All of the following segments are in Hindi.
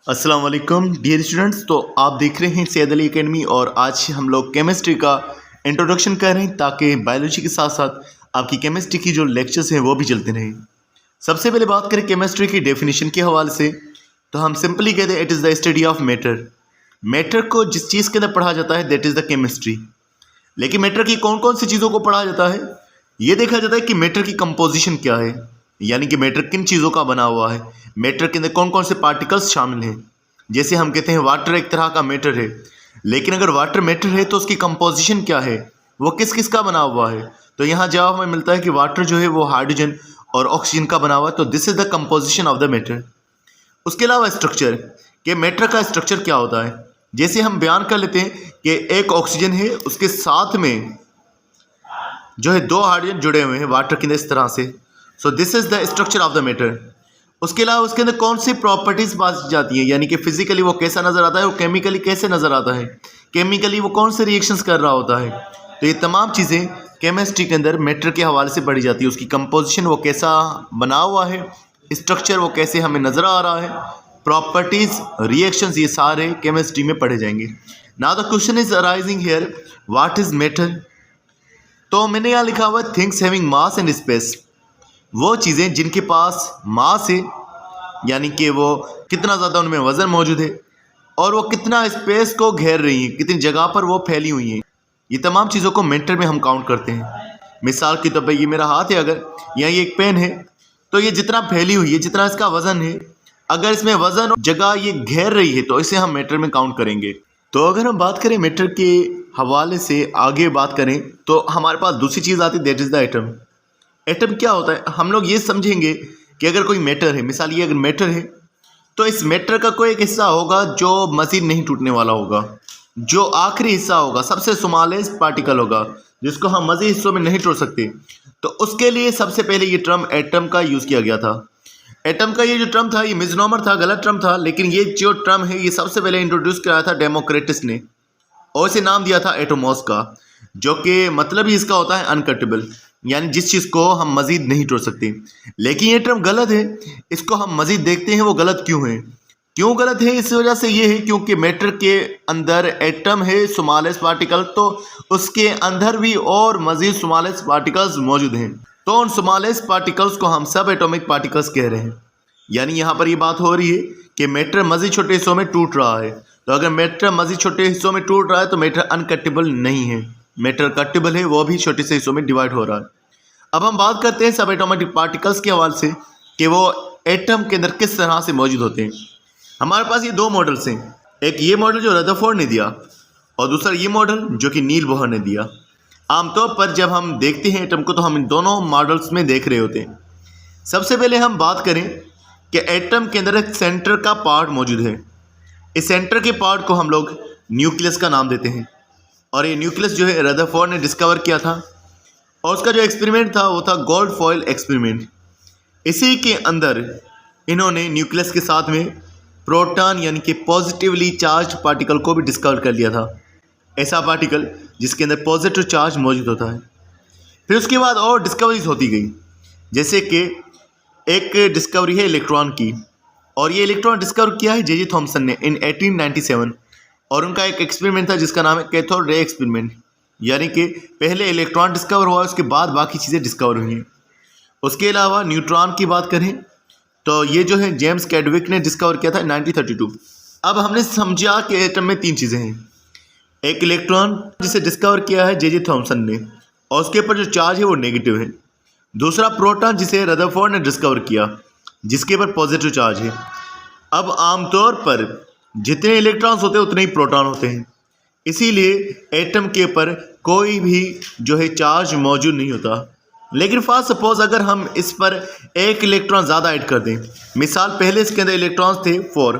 अस्सलाम वालेकुम डियर स्टूडेंट्स। तो आप देख रहे हैं सैयद अली एकेडमी और आज हम लोग केमिस्ट्री का इंट्रोडक्शन कर रहे हैं ताकि बायोलॉजी के साथ साथ आपकी केमिस्ट्री की जो लेक्चर्स हैं वो भी चलते रहें। सबसे पहले बात करें केमिस्ट्री की डेफिनेशन के हवाले से तो हम सिंपली कहते हैं it is the study of matter. Matter को जिस चीज़ के अंदर पढ़ा जाता है दैट इज़ द केमिस्ट्री। लेकिन मैटर की कौन कौन सी चीज़ों को पढ़ा जाता है ये देखा जाता है कि मैटर की कंपोजिशन क्या है, यानी कि मैटर किन चीज़ों का बना हुआ है, मैटर के अंदर कौन कौन से पार्टिकल्स शामिल हैं। जैसे हम कहते हैं वाटर एक तरह का मैटर है, लेकिन अगर वाटर मैटर है तो उसकी कंपोजिशन क्या है, वो किस किस का बना हुआ है। तो यहाँ जवाब हमें मिलता है कि वाटर जो है वो हाइड्रोजन और ऑक्सीजन का बना हुआ है। तो this is the composition of the matter. उसके अलावा स्ट्रक्चर कि मैटर का स्ट्रक्चर क्या होता है, जैसे हम बयान कर लेते हैं कि एक ऑक्सीजन है, उसके साथ में जो है दो हाइड्रोजन जुड़े हुए हैं वाटर के अंदर इस तरह से। So this is the structure of the matter. उसके अलावा उसके अंदर कौन सी प्रॉपर्टीज़ पाई जाती हैं, यानी कि फिजिकली वो कैसा नज़र आता है, वो केमिकली कैसे नज़र आता है, केमिकली वो कौन से रिएक्शंस कर रहा होता है। तो ये तमाम चीज़ें केमिस्ट्री के अंदर मैटर के हवाले से पढ़ी जाती है। उसकी कंपोजिशन वो कैसा बना हुआ है, स्ट्रक्चर वो कैसे हमें नज़र आ रहा है, प्रॉपर्टीज़, रिएक्शंस, ये सारे केमिस्ट्री में पढ़े जाएंगे। Now the question is arising here what is matter. तो मैंने यहाँ लिखा हुआ है things having mass and space. वो चीज़ें जिनके पास मास है, यानी कि वो कितना ज़्यादा उनमें वज़न मौजूद है और वो कितना स्पेस को घेर रही हैं, कितनी जगह पर वो फैली हुई हैं। ये तमाम चीज़ों को मैटर में हम काउंट करते हैं। मिसाल के तौर पर ये मेरा हाथ है, अगर या ये एक पेन है, तो ये जितना फैली हुई है, जितना इसका वज़न है, अगर इसमें वज़न और जगह ये घेर रही है तो इसे हम मैटर में काउंट करेंगे। तो अगर हम बात करें मैटर के हवाले से आगे बात करें तो हमारे पास दूसरी चीज़ आती है that is the atom. Atom क्या होता है, हम लोग ये समझेंगे कि अगर कोई मैटर है, मिसाल ये अगर मैटर है तो इस मैटर का कोई एक हिस्सा होगा जो मज़ीद नहीं टूटने वाला होगा, जो आखिरी हिस्सा होगा, सबसे स्मॉलेस्ट पार्टिकल होगा जिसको हम मज़ीद हिस्सों में नहीं तोड़ सकते। तो उसके लिए सबसे पहले ये टर्म एटम का यूज़ किया गया था। एटम का ये जो टर्म था ये मिसनोमर था, गलत टर्म था, लेकिन ये जो टर्म है ये सबसे पहले इंट्रोड्यूस कराया था डेमोक्रेटस ने और इसे नाम दिया था एटोमॉस का, जो कि मतलब ही इसका होता है अनकटेबल, यानी जिस चीज़ को हम मज़ीद नहीं तोड़ सकते। लेकिन ये टर्म गलत है, इसको हम मज़ीद देखते हैं वो गलत क्यों है। क्यों गलत है, इस वजह से ये है क्योंकि मैटर के अंदर एटम है स्मॉलेस्ट पार्टिकल, तो उसके अंदर भी और मज़ीद स्मॉलेस्ट पार्टिकल्स मौजूद हैं। तो उन स्मॉलेस्ट पार्टिकल्स को हम सब एटॉमिक पार्टिकल्स कह रहे हैं। यानी यहाँ पर ये बात हो रही है कि मैटर मज़ीद छोटे हिस्सों में टूट रहा है। तो अगर मैटर मज़ीद छोटे हिस्सों में टूट रहा है तो मैटर अनकटेबल नहीं है, मैटर कटेबल है, वो भी छोटे से हिस्सों में डिवाइड हो रहा है। अब हम बात करते हैं सब एटॉमिक पार्टिकल्स के हवाले से कि वो एटम के अंदर किस तरह से मौजूद होते हैं। हमारे पास ये दो मॉडल्स हैं, एक ये मॉडल जो रदरफोर्ड ने दिया और दूसरा ये मॉडल जो कि नील बोहर ने दिया। आमतौर पर जब हम देखते हैं एटम को तो हम इन दोनों मॉडल्स में देख रहे होते हैं। सबसे पहले हम बात करें कि एटम के अंदर एक सेंटर का पार्ट मौजूद है। इस सेंटर के पार्ट को हम लोग न्यूक्लियस का नाम देते हैं और ये न्यूक्लियस जो है रदरफोर्ड ने डिस्कवर किया था और उसका जो एक्सपेरिमेंट था वो था गोल्ड फॉयल एक्सपेरिमेंट। इसी के अंदर इन्होंने न्यूक्लियस के साथ में प्रोटॉन यानी कि पॉजिटिवली चार्ज पार्टिकल को भी डिस्कवर कर लिया था, ऐसा पार्टिकल जिसके अंदर पॉजिटिव चार्ज मौजूद होता है। फिर उसके बाद और डिस्कवरीज होती गई, जैसे कि एक डिस्कवरी है इलेक्ट्रॉन की, और ये इलेक्ट्रॉन डिस्कवर किया है जे थॉमसन ने इन 1897 और उनका एक एक्सपेरिमेंट था जिसका नाम है कैथोड रे एक्सपेरिमेंट। यानी कि पहले इलेक्ट्रॉन डिस्कवर हुआ, उसके बाद बाकी चीज़ें डिस्कवर हुई हैं। उसके अलावा न्यूट्रॉन की बात करें तो ये जो है जेम्स कैडविक ने डिस्कवर किया था 1932। अब हमने समझा कि एटम में तीन चीज़ें हैं, एक इलेक्ट्रॉन जिसे डिस्कवर किया है जे थॉमसन ने और उसके ऊपर जो चार्ज है वो नेगेटिव है, दूसरा प्रोटॉन जिसे रदरफोर्ड ने डिस्कवर किया जिसके ऊपर पॉजिटिव चार्ज है। अब आमतौर पर जितने इलेक्ट्रॉन्स होते हैं उतने ही प्रोटॉन होते हैं, इसीलिए एटम के ऊपर कोई भी जो है चार्ज मौजूद नहीं होता। लेकिन फॉर सपोज अगर हम इस पर एक इलेक्ट्रॉन ज़्यादा ऐड कर दें, मिसाल पहले इसके अंदर इलेक्ट्रॉन्स थे 4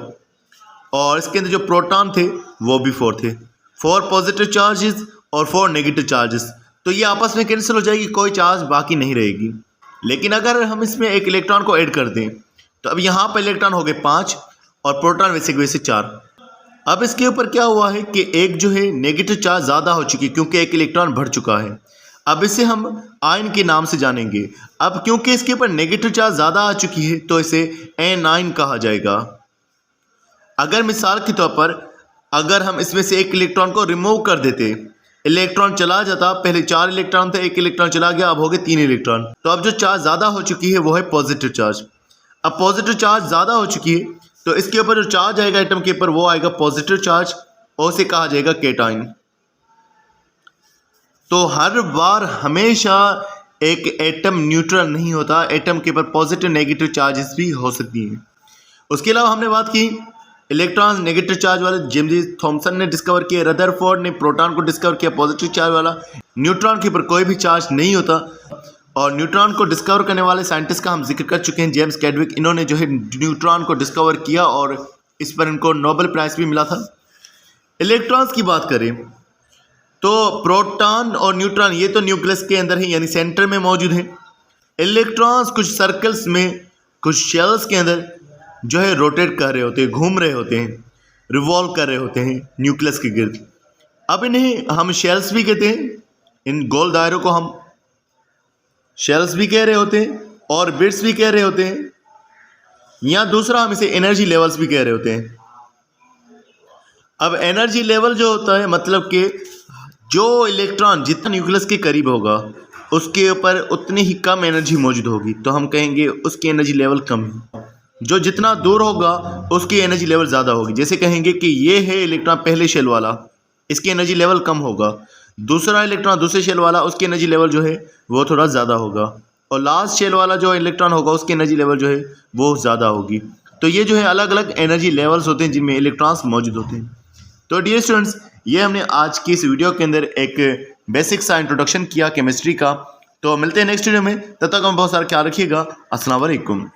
और इसके अंदर जो प्रोटॉन थे वो भी 4 थे, 4 पॉजिटिव चार्जेस और 4 नेगेटिव चार्जेस, तो ये आपस में कैंसिल हो जाएगी, कोई चार्ज बाकी नहीं रहेगी। लेकिन अगर हम इसमें एक इलेक्ट्रॉन को ऐड कर दें तो अब यहाँ पर इलेक्ट्रॉन हो गए 5 और प्रोटॉन वैसे के वैसे 4। अब इसके ऊपर क्या हुआ है कि एक जो है नेगेटिव चार्ज ज़्यादा हो चुकी है क्योंकि एक इलेक्ट्रॉन बढ़ चुका है। अब इसे हम आयन के नाम से जानेंगे। अब क्योंकि इसके ऊपर नेगेटिव चार्ज ज़्यादा आ चुकी है तो इसे एनाइन कहा जाएगा। अगर मिसाल के तौर पर अगर हम इसमें से एक इलेक्ट्रॉन को रिमूव कर देते, इलेक्ट्रॉन चला जाता, पहले 4 इलेक्ट्रॉन थे, एक इलेक्ट्रॉन चला गया, अब हो गए 3 इलेक्ट्रॉन। तो अब जो चार्ज ज़्यादा हो चुकी है वो है पॉजिटिव चार्ज। अब पॉजिटिव चार्ज ज़्यादा हो चुकी है तो इसके ऊपर जो चार्ज आएगा एटम के ऊपर वो आएगा पॉजिटिव चार्ज और उसे कहा जाएगा केटाइन। तो हर बार हमेशा एक एटम न्यूट्रल नहीं होता, एटम के ऊपर पॉजिटिव नेगेटिव चार्जेस भी हो सकती हैं। उसके अलावा हमने बात की इलेक्ट्रॉन नेगेटिव चार्ज वाले जेम्स थॉमसन ने डिस्कवर किया, रदरफोर्ड ने प्रोटॉन को डिस्कवर किया पॉजिटिव चार्ज वाला। न्यूट्रॉन के ऊपर कोई भी चार्ज नहीं होता और न्यूट्रॉन को डिस्कवर करने वाले साइंटिस्ट का हम जिक्र कर चुके हैं, जेम्स कैडविक। इन्होंने जो है न्यूट्रॉन को डिस्कवर किया और इस पर इनको नोबेल प्राइज़ भी मिला था। इलेक्ट्रॉन्स की बात करें तो प्रोटॉन और न्यूट्रॉन ये तो न्यूक्लियस के अंदर है यानी सेंटर में मौजूद हैं। इलेक्ट्रॉन्स कुछ सर्कल्स में, कुछ शेल्स के अंदर जो है रोटेट कर रहे होते हैं, घूम रहे होते हैं, रिवॉल्व कर रहे होते हैं न्यूक्लियस के गिर्द। अब इन्हें हम शेल्स भी कहते हैं, इन गोल दायरों को हम शेल्स भी कह रहे होते हैं और बिट्स भी कह रहे होते हैं, या दूसरा हम इसे एनर्जी लेवल्स भी कह रहे होते हैं। अब एनर्जी लेवल जो होता है मतलब कि जो इलेक्ट्रॉन जितना न्यूक्लियस के करीब होगा उसके ऊपर उतनी ही कम एनर्जी मौजूद होगी, तो हम कहेंगे उसकी एनर्जी लेवल कम है। जो जितना दूर होगा उसकी एनर्जी लेवल ज़्यादा होगी। जैसे कहेंगे कि ये है इलेक्ट्रॉन पहले शेल वाला, इसकी एनर्जी लेवल कम होगा। दूसरा इलेक्ट्रॉन दूसरे शेल वाला, उसकी एनर्जी लेवल जो है वो थोड़ा ज़्यादा होगा। और लास्ट शेल वाला जो इलेक्ट्रॉन होगा उसकी एनर्जी लेवल जो है वो ज़्यादा होगी। तो ये जो है अलग अलग एनर्जी लेवल्स होते हैं जिनमें इलेक्ट्रॉन्स मौजूद होते हैं। तो डियर स्टूडेंट्स, ये हमने आज की इस वीडियो के अंदर एक बेसिक सा इंट्रोडक्शन किया केमिस्ट्री का। तो मिलते हैं नेक्स्ट वीडियो में, तब तक हम बहुत सारा ख्याल रखिएगा। अस्सलाम वालेकुम।